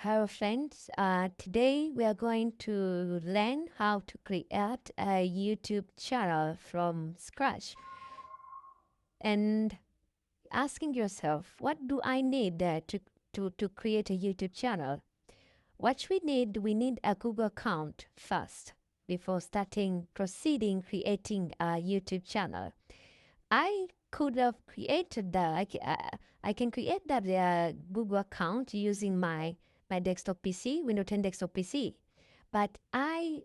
Hello friends, today we are going to learn how to create a YouTube channel from scratch and asking yourself, what do I need to create a YouTube channel? What we need a Google account first before proceeding creating a YouTube channel. I could have created that. I can create that Google account using my desktop PC, Windows 10 desktop PC. But by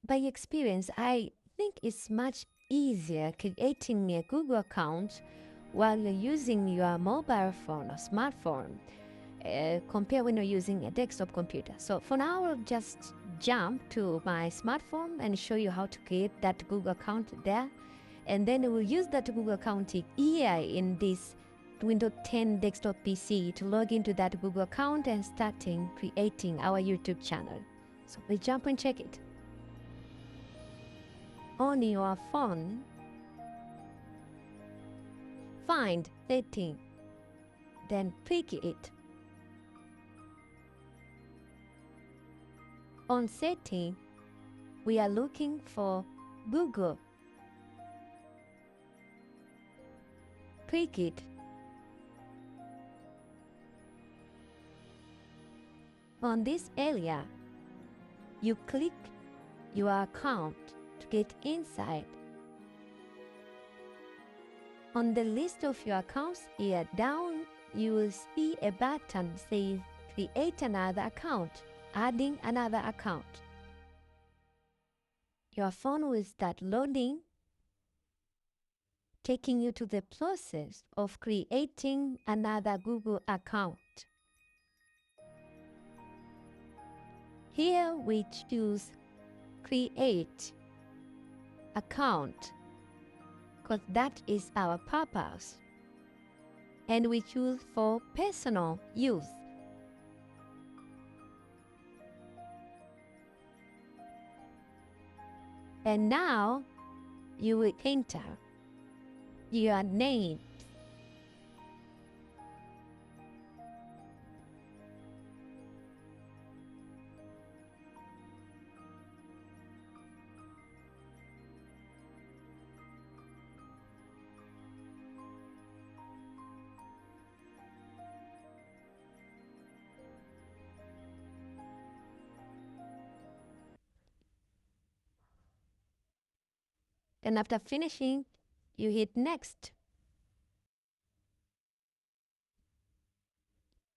experience, I think it's much easier creating a Google account while you're using your mobile phone or smartphone compared when you're using a desktop computer. So for now, I'll just jump to my smartphone and show you how to create that Google account there. And then we'll use that Google account here in this Windows 10 desktop PC to log into that Google account and starting creating our YouTube channel. So we jump and check it. On your phone, find setting, then click it. On setting, we are looking for Google. Click it. On this area, you click your account to get inside. On the list of your accounts here down, you will see a button saying create another account, adding another account. Your phone will start loading, taking you to the process of creating another Google account. Here we choose create account because that is our purpose, and we choose for personal use. And now you will enter your name, and after finishing, you hit next.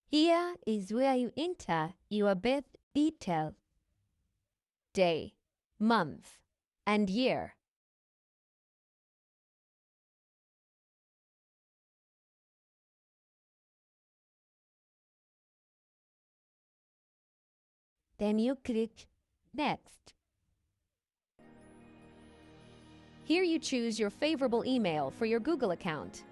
Here is where you enter your birth detail, day, month, and year. Then you click Next. Here you choose your favorable email for your Google account.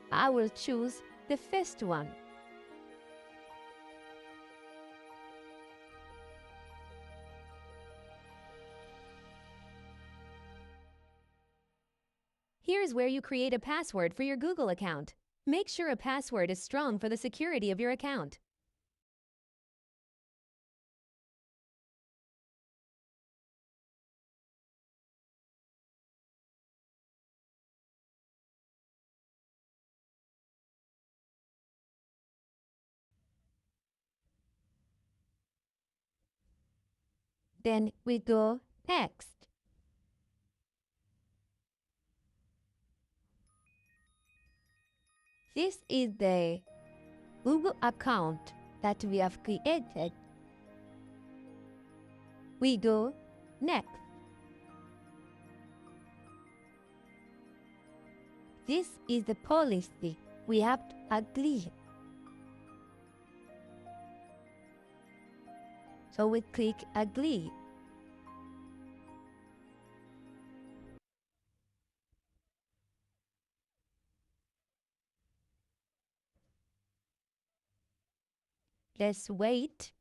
I will choose the first one. Here's where you create a password for your Google account. Make sure a password is strong for the security of your account. Then we go Next. This is the Google account that we have created. We go Next. This is the policy. We have to agree. So we click Agree. Let's wait.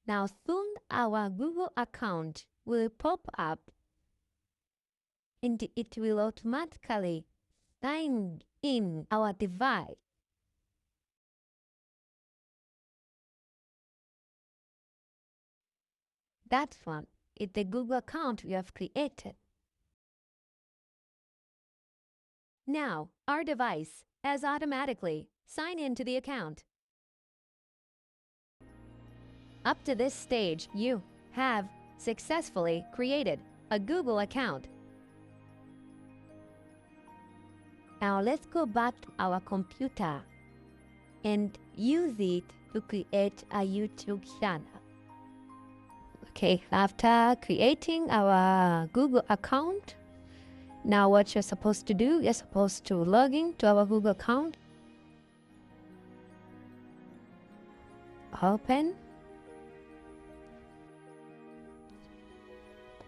Now soon our Google account will pop up. and it will automatically sign in our device. That one is the Google account we have created. Now, our device has automatically signed into the account. Up to this stage, you have successfully created a Google account. Now let's go back to our computer and use it to create a YouTube channel. Okay, after creating our Google account, now what you're supposed to do, you're supposed to log in to our Google account. Open.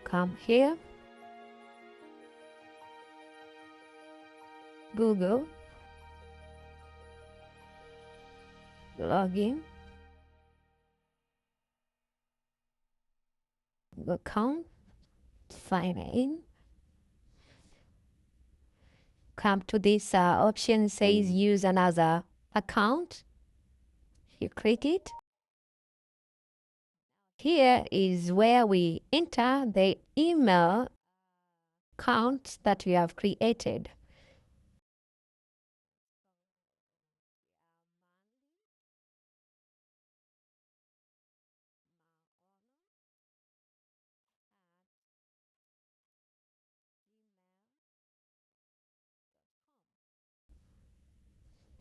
Come here. Google. Log in. Google account. Sign in. Come to this option says use another account. You click it. Here is where we enter the email account that we have created.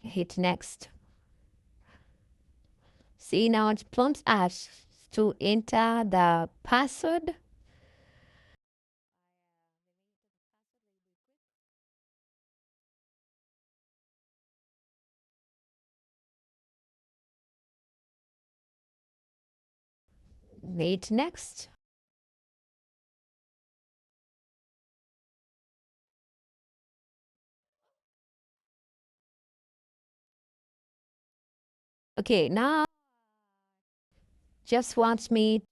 Hit next. See, now it prompts us to enter the password. Hit next. Okay, now just wants me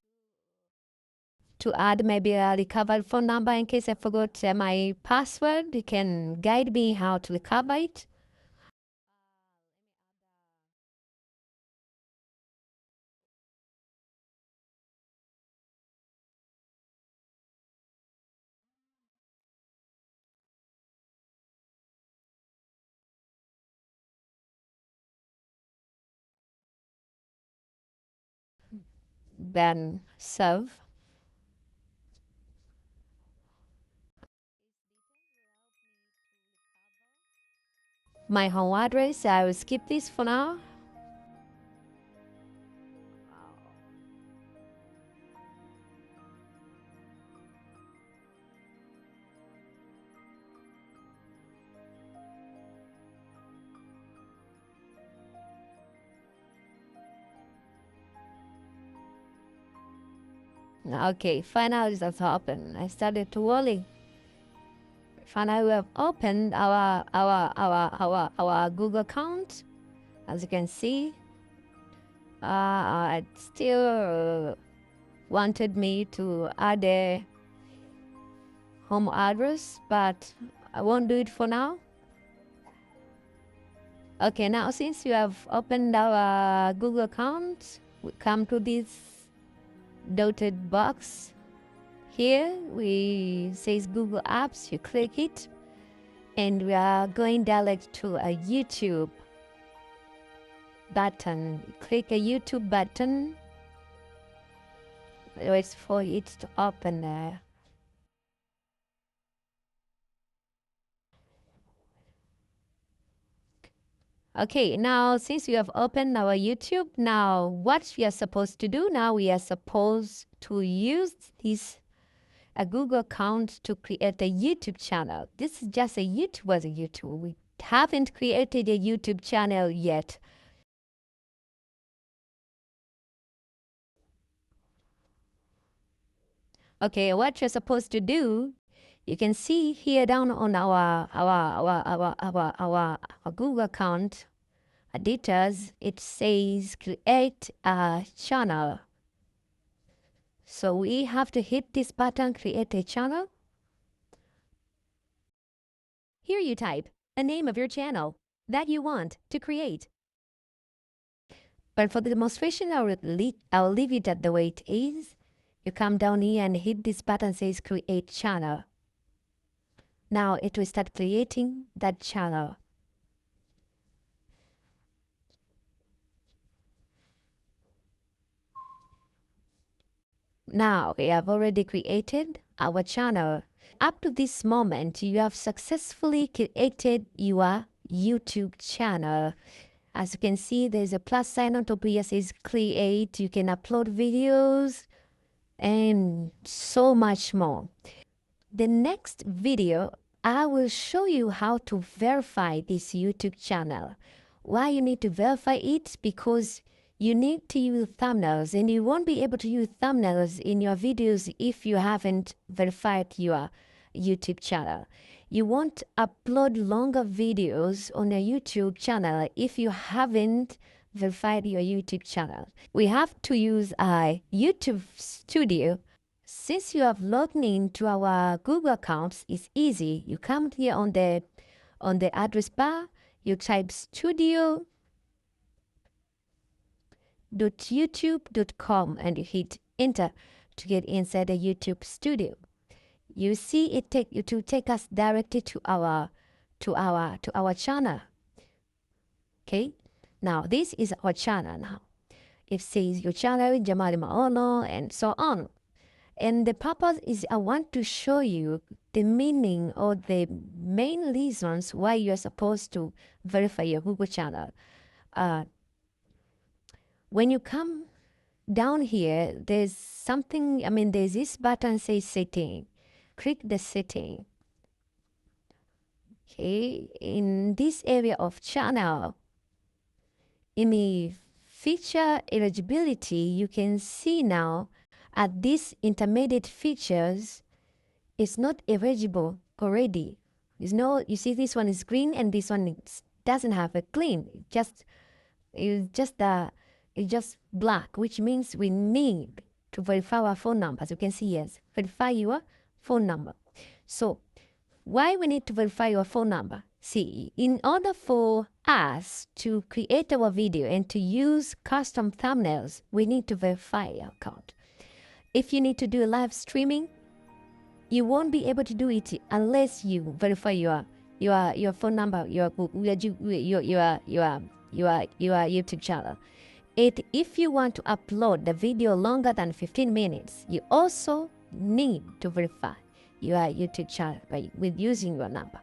to add maybe a recovered phone number in case I forgot my password. You can guide me how to recover it. Then save. My home address, I will skip this for now. Okay, finally that's open. I started to worry. Finally we have opened our Google account. As you can see, it still wanted me to add a home address, but I won't do it for now. Okay, now since you have opened our Google account, we come to this dotted box. Here we says Google Apps, you click it, and we are going direct to a YouTube button. Click a YouTube button. Wait for it to open there. Okay, now since we have opened our YouTube, now what we are supposed to do now, we are supposed to use this a Google account to create a YouTube channel. This is just a YouTube. We haven't created a YouTube channel yet. Okay, what you're supposed to do, you can see here down on our Google account details, it says create a channel. So we have to hit this button, create a channel. Here you type a name of your channel that you want to create. But for the demonstration, I'll leave it at the way it is. You come down here and hit this button that says Create Channel. Now it will start creating that channel. Now we have already created our channel. Up to this moment, you have successfully created your YouTube channel. As you can see, there's a plus sign on top here says create. You can upload videos and so much more. The next video, I will show you how to verify this YouTube channel. Why you need to verify it? Because you need to use thumbnails, and you won't be able to use thumbnails in your videos if you haven't verified your YouTube channel. You won't upload longer videos on your YouTube channel if you haven't verified your YouTube channel. We have to use a YouTube Studio. Since you have logged into our Google accounts, it's easy. You come here on the address bar, you type studio.youtube.com and you hit enter to get inside the YouTube Studio. You see it take us directly to our channel. Okay, now this is our channel now. It says your channel Jamali Maono and so on. And the purpose is I want to show you the meaning or the main reasons why you're supposed to verify your Google channel. When you come down here, there's something, there's this button says setting. Click the setting. Okay, in this area of channel, in the feature eligibility, you can see now at these intermediate features, it's not eligible already. You see this one is green and this one doesn't have a green. It's just black, which means we need to verify our phone number. As you can see, yes, verify your phone number. So why we need to verify your phone number? See, in order for us to create our video and to use custom thumbnails, we need to verify our account. If you need to do live streaming, you won't be able to do it unless you verify your phone number, your YouTube channel. If you want to upload the video longer than 15 minutes, you also need to verify your YouTube channel with using your number.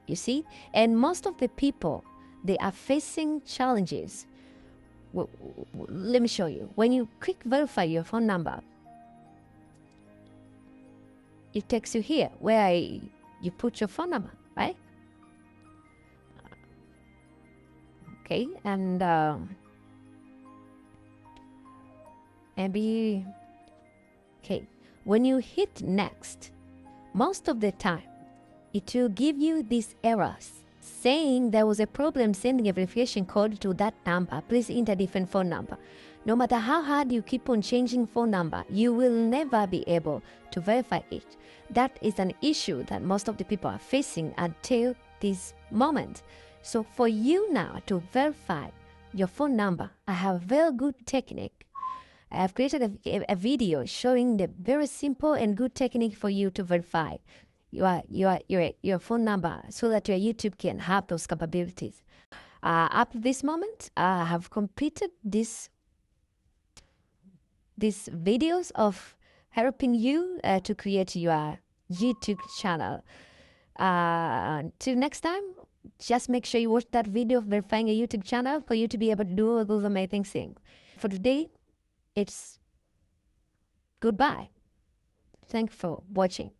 You see? And most of the people, they are facing challenges. Let me show you. When you click verify your phone number, it takes you here where you put your phone number, right? Okay, and maybe, okay, when you hit next, most of the time, it will give you these errors saying there was a problem sending a verification code to that number. Please enter different phone number. No matter how hard you keep on changing phone number, you will never be able to verify it. That is an issue that most of the people are facing until this moment. So for you now to verify your phone number, I have a very good technique. I have created a video showing the very simple and good technique for you to verify your phone number so that your YouTube can have those capabilities. Up to this moment, I have completed these videos of helping you to create your YouTube channel. Till next time, just make sure you watch that video of verifying a YouTube channel for you to be able to do all those amazing things. For today, it's goodbye. Thanks for watching.